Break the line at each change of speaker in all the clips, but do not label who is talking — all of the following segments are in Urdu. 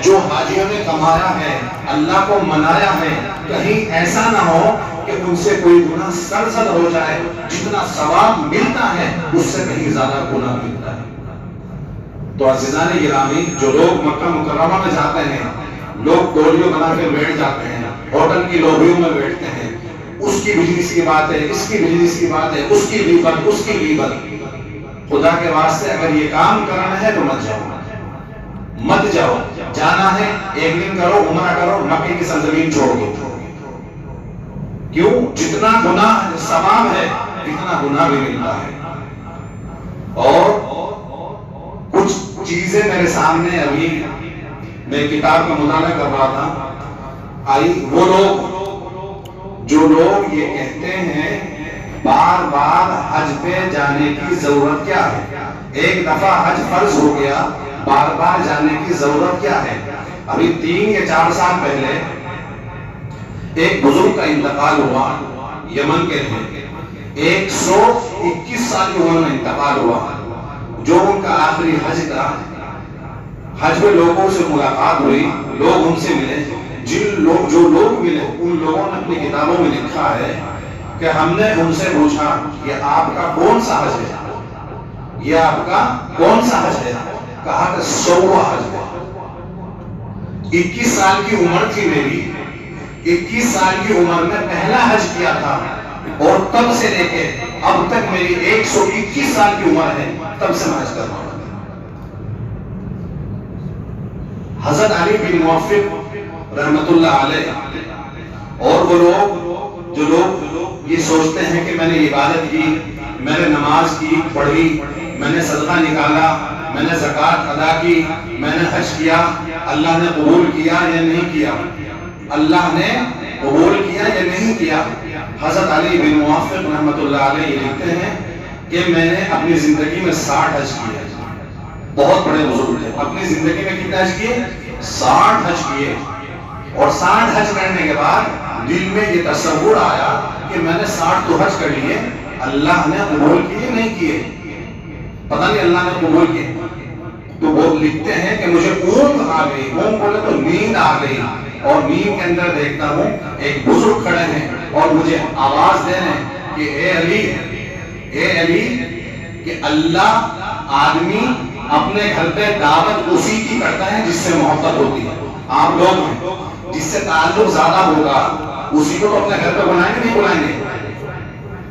جو حاجیوں نے کمایا ہے، اللہ کو منایا ہے، کہیں ایسا نہ ہو کہ ان سے کوئی گناہ سرزد ہو جائے، جتنا ثواب ملتا ہے اس سے کہیں زیادہ گناہ ملتا ہے۔ تو عزیزان گرامی، جو لوگ مکہ مکرمہ میں جاتے ہیں، لوگ ٹولیوں بنا کے بیٹھ جاتے ہیں، ہوٹل کی لوبیوں میں بیٹھتے ہیں، اس کی بجنس کی بات ہے، اس کی بجنس کی بات ہے، اس کی غیبت، اس کی غیبت۔ خدا کے واسطے اگر یہ کام کرنا ہے تو مت جاؤ، مت جاؤ۔ جانا ہے ایک دن کرو، عمرہ کرو، مکے کی سرزمین چھوڑ دو۔ کیوں؟ جتنا گناہ ثواب ہے اتنا گناہ بھی ملتا ہے۔ اور کچھ چیزیں میرے سامنے ابھی میں کتاب کا مطالعہ کر رہا تھا، آئی وہ لوگ جو لوگ یہ کہتے ہیں بار بار حج پہ جانے کی ضرورت کیا ہے، ایک دفعہ حج فرض ہو گیا، بار بار جانے کی ضرورت کیا ہے۔ ابھی 3 یا 4 سال پہلے ایک بزرگ کا انتقال ہوا، یمن کے تھے، 121 سال کی عمر میں انتقال ہوا۔ جو ان کا آخری حج تھا، حج میں لوگوں سے ملاقات ہوئی، لوگ ان سے ملے، جو لوگ ملے ان لوگوں نے اپنی کتابوں میں لکھا ہے کہ ہم نے ان سے پوچھا یہ آپ کا کون سا حج ہے، یہ آپ کا کون سا حج ہے؟ کہا کہ 100واں حج ہے۔ 21 سال کی عمر تھی میری، 21 سال کی عمر میں پہلا حج کیا تھا، اور تب سے لے کے اب تک میری 121 سال کی عمر ہے، تب سے میں حج کر رہا ہوں۔ حضرت علی بن موفق رحمت اللہ علیہ اور وہ لوگ جو لوگ یہ سوچتے ہیں کہ میں نے عبادت کی، میں نے نماز کی، پڑھی، میں نے صدقہ نکالا، میں نے زکوٰۃ ادا کی، میں نے حج کیا، اللہ نے قبول کیا یا نہیں کیا، اللہ نے قبول کیا یا نہیں کیا۔ حضرت علی بن موفق رحمت اللہ علیہ لکھتے ہیں کہ میں نے اپنی زندگی میں 60 حج کیے، بہت بڑے بزرگ تھے، اپنی زندگی میں کتنے حج کیے؟ 60 حج کیے۔ اور 60 حج کرنے کے بعد دل میں یہ تصور آیا کہ میں نے 60 تو حج کر لیے، اللہ نے قبول کیے نہیں کیے، پتہ نہیں اللہ نے قبول کیے۔ تو وہ لکھتے ہیں کہ مجھے اونگ آ گئی، اونگ بولے تو نیند آ گئی، اور نیند کے اندر دیکھتا ہوں ایک بزرگ کھڑے ہیں اور مجھے آواز دے رہے ہیں کہ اے علی، اے علی، کہ اللہ آدمی اپنے گھر پہ دعوت اسی کی کرتا ہے جس سے محبت ہوتی ہے۔ آپ لوگ ہیں جس سے تعلق زیادہ ہوگا اسی کو تو اپنے گھر پہ بلائیں گے نہیں بلائیں گے،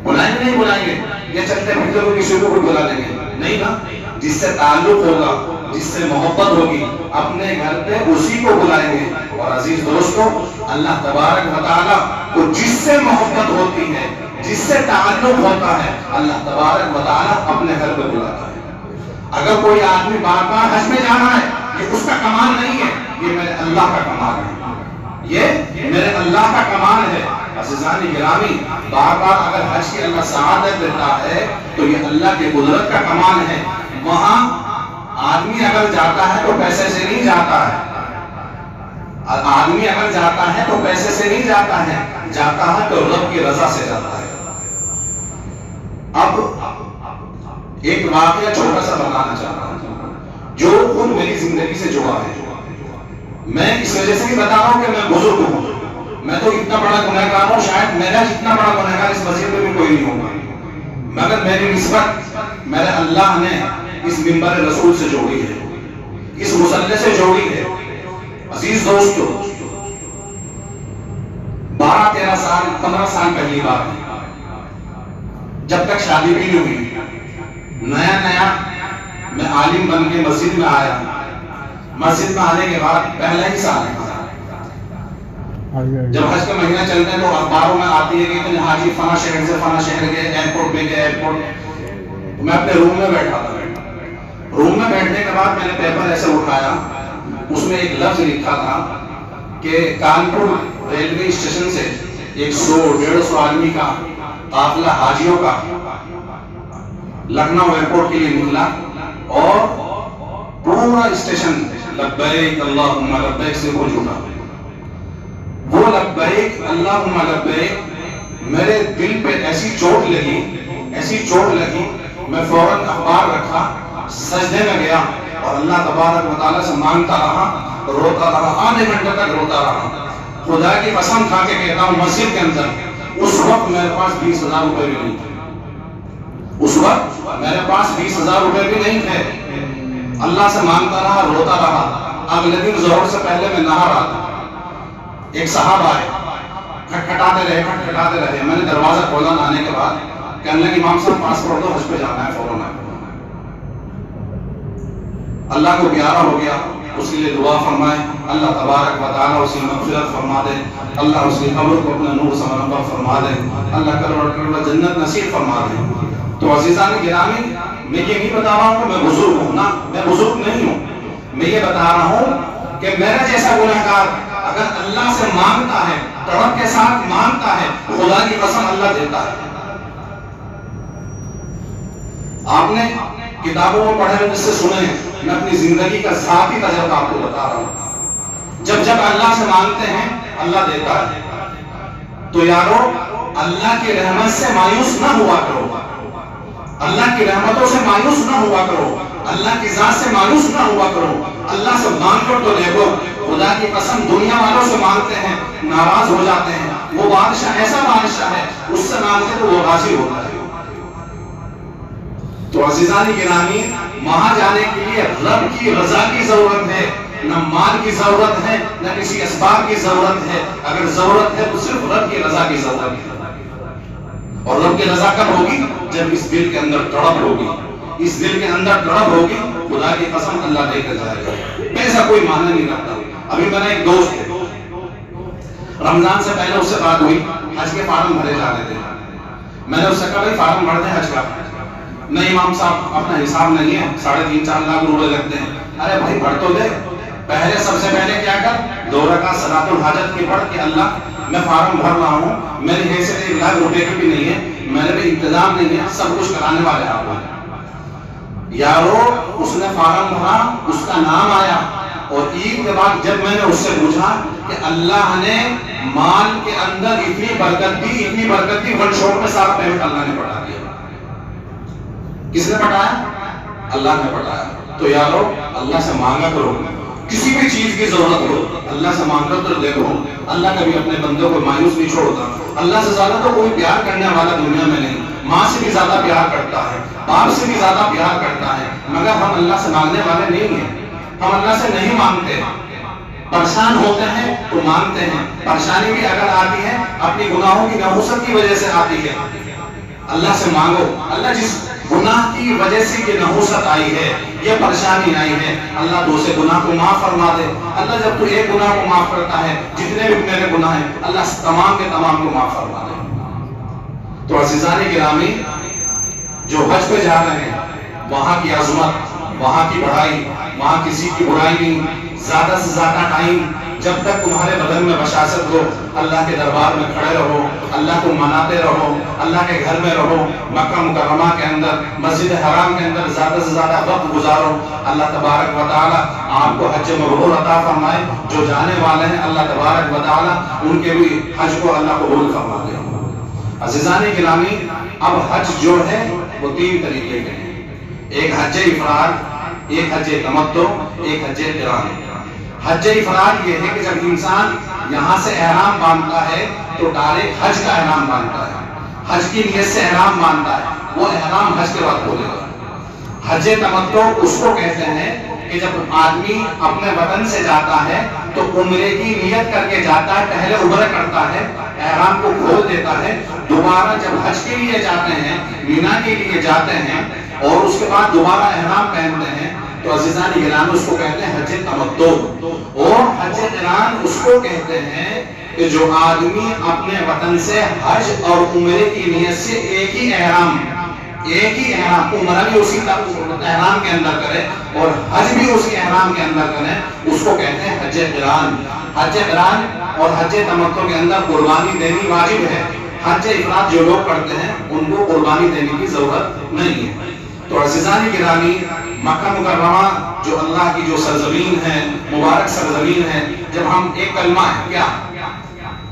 بلائیں گے نہیں بلائیں گے، یہ چلتے پھرتے کو کسی کو بلا دیں گے نہیں نا۔ جس سے تعلق ہوگا، جس سے محبت ہوگی، اپنے گھر پہ اسی کو بلائیں گے۔ اور عزیز دوستو، اللہ تبارک و تعالیٰ کو جس سے محبت ہوتی ہے، جس سے تعلق ہوتا ہے، اللہ تبارک و تعالیٰ اپنے گھر پہ بلاتا ہے۔ اگر کوئی آدمی بار بار حج میں جانا ہے، یہ اس کا کمال نہیں ہے، یہ میرے اللہ کا کمال ہے، یہ میرے اللہ کا کمال ہے۔ عزیزان گرامی، بار بار اگر حج کی اللہ سعادت دیتا ہے تو یہ اللہ کی قدرت کا کمال ہے۔ وہاں آدمی اگر جاتا ہے تو پیسے سے نہیں جاتا ہے، آدمی اگر جاتا ہے تو پیسے سے نہیں جاتا ہے، جاتا ہے تو رب کی رضا سے جاتا ہے۔ اب ایک واقعہ چھوٹا سا بتانا چاہتا ہوں جو خود میری زندگی سے جڑا ہے۔ میں اس وجہ سے بھی بتا رہا ہوں کہ میں بزرگ ہوں، میں تو اتنا بڑا گنہگار ہوں، شاید میرا جتنا بڑا گنہگار اس مسجد میں بھی کوئی نہیں ہوگا، مگر میری نسبت میرے اللہ نے اس منبر رسول سے جوڑی ہے، اس مصلی سے جوڑی ہے۔ عزیز دوستو، 12-13 سال 15 سال پہلی بات ہے، جب تک شادی بھی نہیں ہوئی، نیا نیا میں عالم بن کے مسجد میں آیا۔ مسجد میں آنے کے بعد پہلا ہی سال ہے، جب حج کا مہینہ چلتا ہے تو اخباروں میں آتی ہے کہ اتنے حاجی فلاں شہر سے فلاں شہر گئے، ایئرپورٹ پہ گئے، ایئرپورٹ۔ میں اپنے روم میں بیٹھا تھا، روم میں بیٹھنے کے بعد میں نے پیپر ایسے اٹھایا، اس میں ایک لفظ لکھا تھا کہ کانپور ریلوے اسٹیشن سے 100-150 آدمی کا قافلہ حاجیوں کا لکھنؤ ایئرپورٹ کے لیے نکلا، اور پورا اسٹیشن لبیک اللہم لبیک سے گونج اٹھا۔ وہ لبیک اللہم لبیک میرے دل پہ ایسی چوٹ لگی، ایسی چوٹ لگی، میں فوراً اخبار رکھا، سجدے میں گیا اور اللہ تبارک و تعالیٰ سے مانگتا رہا روتا رہا، آدھے گھنٹے تک روتا رہا. خدا کی قسم کھا کے کہتا ہوں مسجد کے اندر اس وقت میرے پاس 20,000 روپے بھی نہیں تھے. اس وقت میرے پاس 20,000 روپے بھی نہیں تھے. اللہ سے مانگتا رہا، روتا رہا. اگلے دن ظہر سے پہلے میں نہا رہا تھا. ایک صاحب آئے، کھٹکھٹاتے رہے. میں نے دروازہ کھولا آنے کے بعد. کہنے لگے امام صاحب پاسپورٹ دو، حج پہ جانا ہے فوراً. اللہ کو پیارا ہو گیا. اس کے لیے دعا فرمائے اللہ تبارک و تعالیٰ اس کی مغفرت فرما دے. اللہ اس کی قبر کو اپنے نور سے منور فرما دے. اللہ کروڑ جنت نصیب فرما دے. تو عزیزان گرامی، میں یہ نہیں بتا رہا ہوں کہ میں بزرگ ہوں، نا میں بزرگ نہیں ہوں. میں یہ بتا رہا ہوں کہ میرا جیسا گنہگار اگر اللہ سے مانگتا ہے، تڑپ کے ساتھ مانگتا ہے، خدا کی قسم اللہ دیتا ہے. آپ نے کتابوں میں پڑھے جس سے سنے، میں اپنی زندگی کا ذاتی تجربہ آپ کو بتا رہا ہوں. جب اللہ سے مانگتے ہیں اللہ دیتا ہے. تو یارو اللہ کی رحمت سے مایوس نہ ہوا کرو، اللہ کی رحمتوں سے مایوس نہ ہوا کرو، اللہ کی ذات سے مایوس نہ ہوا کرو. اللہ سے مانگ کر تو دیکھو. خدا کی قسم دنیا والوں سے مانگتے ہیں ناراض ہو جاتے ہیں. وہ بادشاہ ایسا بادشاہ ہے، اس سے مانگتے تو وہ راضی ہوتا ہے. تو عزیزان گرامی، وہاں جانے کے لیے رب کی رضا کی ضرورت ہے، نہ مال کی ضرورت ہے، نہ کسی اسباب کی ضرورت ہے. اگر ضرورت ہے تو صرف رب کی رضا کی ضرورت ہے. اور رب کی رضا کب ہوگی؟ جب اس دل کے اندر تڑپ ہوگی. اس دل کے اندر تڑپ ہوگی، خدا کی قسم اللہ دے کر جائے گا. ایسا کوئی معنی نہیں رکھتا. ابھی میرا ایک دوست ہے، رمضان سے پہلے اس سے بات ہوئی، حج کے فارم بھرے جا رہے تھے. میں نے اس سے کہا بھائی فارم بھر دیں حج کا. نہیں امام صاحب اپنا حساب نہیں ہے، 3.5-4 لاکھ روپے لگتے ہیں. ارے بھائی بھر تو دے. پہلے سب سے پہلے کیا کر، 2 رکعت صلاۃ الحاجت کی پڑھ کہ اللہ میں فارم بھر رہا ہوں، میری حیثیت 1 لاکھ روپے کی بھی نہیں ہے، میرے بھی انتظام نہیں ہے، سب کچھ کرانے والے آپ ہیں. یارو اس نے فارم بھرا، اس کا نام آیا. اور عید کے بعد جب میں نے اس سے پوچھا کہ اللہ نے مال کے اندر اتنی برکت دی، ون شاٹ میں سارا پیمنٹ اللہ نے بڑھا دیا. کس نے بڑھایا؟ اللہ نے بڑھایا. تو یارو اللہ سے مانگا کرو. کسی بھی چیز کی ضرورت ہو اللہ سے مانگ کر تو دیکھو. اللہ کبھی اپنے بندوں کو مایوس نہیں چھوڑتا. اللہ سے زیادہ تو کوئی پیار کرنے والا دنیا میں نہیں. ماں سے بھی زیادہ پیار کرتا ہے، باپ سے بھی زیادہ پیار کرتا ہے. مگر ہم اللہ سے مانگنے والے نہیں ہیں. ہم اللہ سے نہیں مانگتے. پریشان ہوتے ہیں تو مانگتے ہیں. پریشانی بھی اگر آتی ہے اپنی گناہوں کی نحوست کی وجہ سے آتی ہے. اللہ سے مانگو. اللہ جس گناہ کی وجہ سے یہ نحوست آئی ہے، یہ پریشانی آئی ہے، اللہ تو اسے گناہ کو معاف فرما دے. اللہ جب تو ایک گناہ کو معاف کرتا ہے، جتنے بھی میرے گناہ ہیں اللہ تمام کے تمام کو معاف فرما دے. تو عزیزان گرامی، جو حج پہ جا رہے ہیں وہاں کی عظمت، وہاں کی بڑائی، وہاں کسی کی برائی نہیں. زیادہ سے زیادہ ٹائم جب تک تمہارے بدن میں بشاشت ہو اللہ کے دربار میں کھڑے رہو، اللہ کو مناتے رہو، اللہ کے گھر میں رہو. مکہ مکرمہ کے اندر، مسجد حرام کے اندر زیادہ سے زیادہ وقت گزارو. اللہ تبارک و تعالی آپ کو حج مبرور عطا فرمائے. جو جانے والے ہیں اللہ تبارک و تعالی ان کے بھی حج کو اللہ قبول فرما دے. عزیزان گرامی، اب حج جو ہے وہ 3 طریقے کے ہیں. ایک حج افراد، ایک حج تمتع، ایک حج قران. حج افراد یہ ہے کہ جب انسان یہاں سے احرام باندھتا ہے تو ڈائریکٹ حج کا احرام باندھتا ہے، حج کی نیت سے احرام باندھتا ہے. وہ احرام حج کے بعد کھولے گا. حج تمتع اس کو کہتے ہیں کہ جب آدمی اپنے وطن سے جاتا ہے تو عمرے کی نیت کر کے جاتا ہے. پہلے عمرہ کرتا ہے، احرام کو کھول دیتا ہے. دوبارہ جب حج کے لیے جاتے ہیں، مینا کے لیے جاتے ہیں اور اس کے بعد دوبارہ احرام پہنتے ہیں تو عزیزان گرامی اس کو کہتے ہیں حج تمتع. اور حج قران اس کو کہتے ہیں کہ جو آدمی اپنے وطن سے حج اور عمرے کی نیت سے ایک ہی احرام، عمرہ بھی اسی احرام کے اندر کرے اور حج بھی اسی احرام کے اندر کرے، اس کو کہتے ہیں حج قران. حج قران اور حج تمتع کے اندر قربانی دینی واجب ہے. حج افراد جو لوگ کرتے ہیں ان کو قربانی دینے کی ضرورت نہیں ہے. تو عزیزان گرامی، مکہ مکرمہ جو اللہ کی جو سرزمین ہے، مبارک سرزمین ہے، جب ہم ایک کلمہ ہے کیا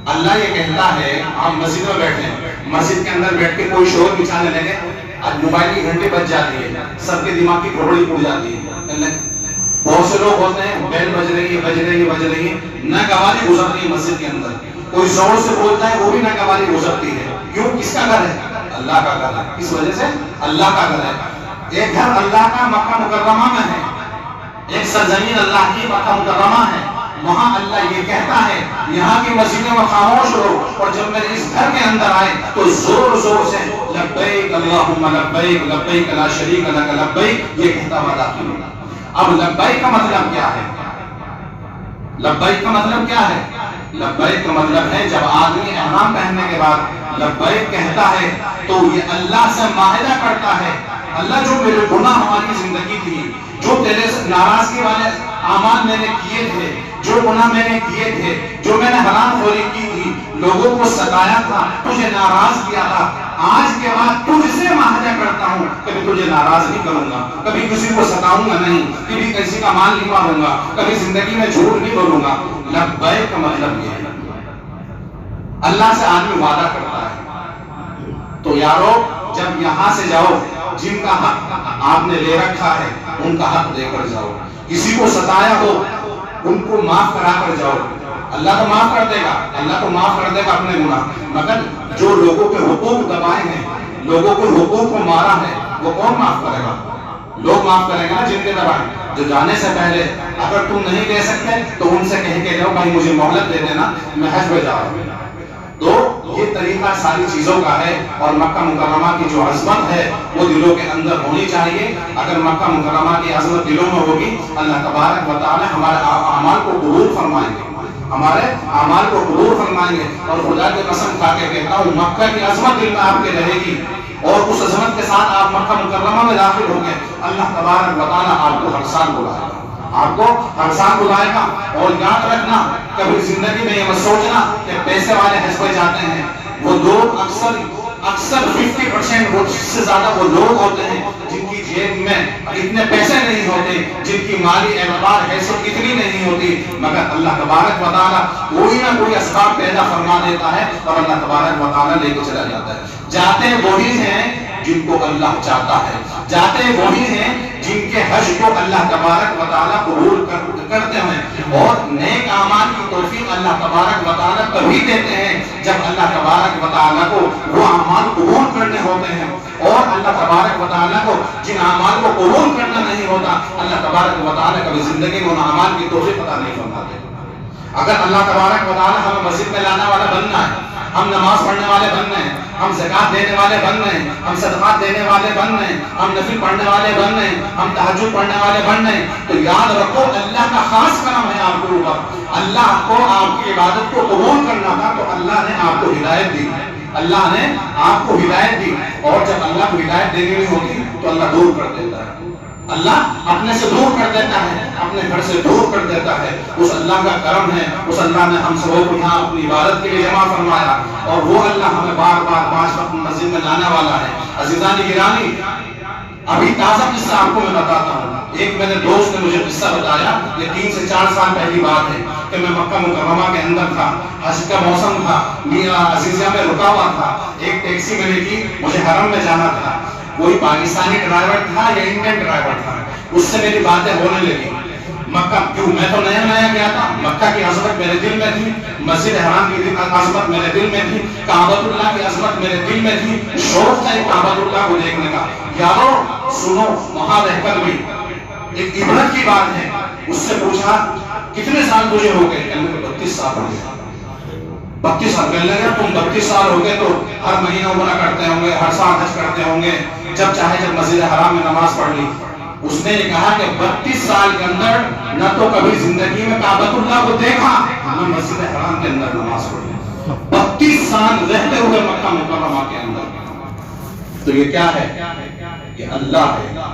اللہ یہ کہتا ہے، ہم مسجد میں بیٹھے ہیں، مسجد کے اندر بیٹھ کے کوئی شور مچانے لگے، آج موبائل کی گھنٹی بج جاتی ہے، سب کے دماغ کی کھوپڑی اڑ جاتی ہے. بہت سے لوگ ہوتے ہیں بیل بج رہی ہے بج رہی ہے بج رہی ہے، ناگواری گزر رہی ہے مسجد کے اندر، کوئی زور سے بولتا ہے وہ بھی ناگواری گزرتی ہے. کیوں؟ کس کا گھر ہے؟ اللہ کا گھر ہے. کس وجہ سے؟ اللہ کا گھر ہے. ایک گھر اللہ کا مکہ مکرمہ میں ہے، ایک سرزمین اللہ کی مکہ مکرمہ ہے. وہاں اللہ یہ کہتا ہے یہاں کی مسجدیں وہ خاموش رہو، اور جب میں اس گھر کے اندر آئے تو زور زور سے لبیک اللہم لبیک لبیک لا شریک لک لبیک یہ کہتا ہوا داخل ہونا. اب لبیک کا مطلب کیا ہے؟ لبیک کا مطلب کیا ہے؟ لبیک کا مطلب ہے جب آدمی احرام پہننے کے بعد لبیک کہتا ہے تو یہ اللہ سے معاہدہ کرتا ہے، اللہ جو میرے گناہ ہماری زندگی تھی، جو تیرے سے ناراضگی والے اعمال میں نے کیے تھے، جو گناہ میں نے کیے تھے، جو میں نے حرام خوری کی تھی، لوگوں کو ستایا تھا، تجھے ناراض کیا تھا، آج کے بعد تجھ سے معاہدہ کرتا ہوں کبھی تجھے ناراض نہیں کروں گا، کبھی کسی کو ستاؤں گا نہیں، کبھی کسی کا مال نہیں ماروں گا، کبھی زندگی میں جھوٹ نہیں بولوں گا. لبیک کا مطلب یہ ہے اللہ سے آدمی وعدہ کرتا ہے. تو یارو جب یہاں سے جاؤ جن کا حق آپ نے لے رکھا ہے ان کا حق دے کر جاؤ. کسی کو ستایا ہو ان کو معاف کرا کر جاؤ. اللہ تو معاف کر دے گا، اللہ تو معاف کر دے گا اپنے گناہ، مگر جو لوگوں کے حقوق دبائے ہیں، لوگوں کے حقوق کو مارا ہے، وہ کون معاف کرے گا؟ لوگ معاف کریں گے نا جن کے دبائے. جو جانے سے پہلے اگر تم نہیں دے سکتے تو ان سے کہہ کے جاؤ بھائی مجھے مہلت دے دینا، میں حج پہ جا رہا ہوں. تو یہ طریقہ ساری چیزوں کا ہے. اور مکہ مکرمہ کی جو عظمت ہے وہ دلوں کے اندر ہونی چاہیے. اگر مکہ مکرمہ کی عظمت دلوں میں ہوگی اللہ تبارک و تعالی ہمارے اعمال کو قبول فرمائیں گے، ہمارے اعمال کو قبول فرمائیں گے. اور خدا کی قسم کھا کے کہتا ہوں مکہ کی عظمت دل میں آپ کے رہے گی، اور اس عظمت کے ساتھ آپ مکہ مکرمہ میں داخل ہو گئے. اللہ تبارک و تعالی آپ کو ہر سال بلائے گا، آپ کو ہر سال بلائے گا. اور یاد رکھنا کبھی زندگی میں یہ مت سوچنا کہ پیسے والے حج پہ جاتے ہیں. وہ لوگ اکثر 50% سے زیادہ وہ لوگ ہوتے ہیں جن کی جیب میں اتنے پیسے نہیں ہوتے، جن کی مالی اعتبار حیثیت اتنی نہیں ہوتی، مگر اللہ تبارک و تعالیٰ کوئی نہ کوئی اسباب پیدا فرما دیتا ہے اور اللہ تبارک و تعالیٰ لے کے چلا جاتا ہے. جاتے وہی ہیں جن کو اللہ چاہتا ہے، جاتے وہی ہیں جن کے حج کو اللہ تبارک و تعالیٰ قبول کرتے ہیں. اور نیک اعمال کی توفیق اللہ تبارک و تعالیٰ کبھی دیتے ہیں جب اللہ تبارک و تعالیٰ کو وہ اعمال قبول کرنے ہوتے ہیں. اور اللہ تبارک و تعالیٰ کو جن اعمال کو قبول کرنا نہیں ہوتا اللہ تبارک و تعالیٰ کبھی زندگی میں ان اعمال کی توفیق عطا نہیں فرماتے. اگر اللہ تبارک و تعالیٰ ہمیں مسجد میں لانے والا بننا ہے، ہم نماز پڑھنے والے بننے ہیں، ہم زکات دینے والے بننے ہیں، ہم صدقات دینے والے بننے ہیں، ہم نفل پڑھنے والے بننے ہیں، ہم تہجد پڑھنے والے بننے ہیں، تو یاد رکھو اللہ کا خاص کرم ہے آپ کے اوپر. اللہ کو آپ کی عبادت کو قبول کرنا تھا تو اللہ نے آپ کو ہدایت دی، اللہ نے آپ کو ہدایت دی. اور جب اللہ کو ہدایت دینی نہیں ہوتی تو اللہ دور کر دیتا ہے، اللہ اپنے سے دور کر دیتا ہے، اپنے گھر سے دور کر دیتا ہے. اس اللہ کا کرم ہے، اس اللہ نے ہم سب کو یہاں اپنی عبادت کے لیے جمع فرمایا، اور وہ اللہ ہمیں بار بار 5 وقت مسجد میں لانے والا ہے. عزیزان گرامی، ابھی تازہ قصہ آپ کو میں بتاتا ہوں. ایک میرے دوست نے مجھے قصہ بتایا، یہ 3 سے 4 سال پہلی بات ہے کہ میں مکہ مکرمہ کے اندر تھا، حج کا موسم تھا، عزیزیہ میں رکا ہوا تھا. ایک ٹیکسی میں نے کی، مجھے حرم میں جانا تھا. کوئی پاکستانی ڈرائیور تھا یا انڈین ڈرائیور تھا، اس سے میری باتیں ہونے لگی. مکہ کیوں، میں تو نیا نیا گیا تھا، مکہ کی عظمت میرے دل میں تھی، مسجد حرام کی عظمت میرے دل میں تھی، کعبۃ اللہ کی عظمت میرے دل میں تھی. شوق تھا کعبۃ اللہ کو دیکھنے کا. یارو سنو، وہاں رہ کر بھی ایک عبرت کی بات ہے. اس سے پوچھا کتنے سال تجھے ہو گئے؟ کہنے لگے 32 سال ہو گئے. 32 سال کہنے لگا تم 32 سال ہو گئے تو ہر مہینہ عمرہ کرتے ہوں گے، ہر سال حج کرتے ہوں گے، جب چاہے جب مسجد حرام میں نماز پڑھ لی. اس نے یہ کہا کہ 32 سال کے اندر نہ تو کبھی زندگی میں کعبۃ اللہ کو دیکھا، نہ مسجد حرام کے اندر نماز پڑھی. 32 سال رہتے ہوئے مکہ مکرمہ کے اندر. تو یہ کیا ہے؟ یہ اللہ ہے.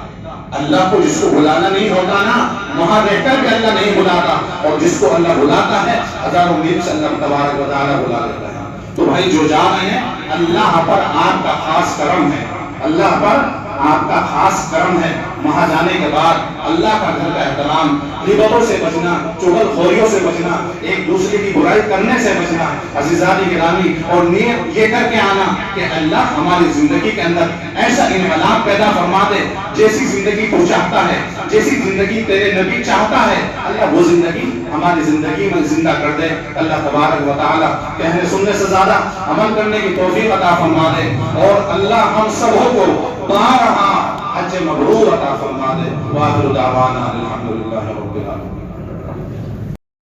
اللہ کو جس کو بلانا نہیں ہوتا نا، وہاں رہ کر بھی اللہ نہیں بلاتا، اور جس کو اللہ بلاتا ہے ہزاروں میل سے اللہ تبارک و تعالیٰ بلا لیتا ہے. تو بھائی جو جا رہے ہیں، اللہ پر آپ کا خاص کرم ہے، اللہ پر آپ کا خاص کرم ہے وہاں جانے کے بعد اللہ کا گھر کا احترام، غیبتوں سے بچنا، چغل خوریوں سے بچنا، ایک دوسرے کی برائی کرنے سے بچنا عزیزانی گرامی، اور نیت یہ کر کے آنا کہ اللہ ہماری زندگی کے اندر ایسا انقلاب پیدا فرما دے جیسی زندگی تو چاہتا ہے، جیسی زندگی تیرے نبی چاہتا ہے، اللہ وہ زندگی ہماری زندگی میں زندہ کر دے۔ اللہ تبارک و تعالی کہنے سننے سے زیادہ عمل کرنے کی توفیق عطا فرما دے، اور اللہ ہم سب کو بارہا حج مبرور عطا فرما دے۔ وآخر دعوانا الحمدللہ رب العالمین۔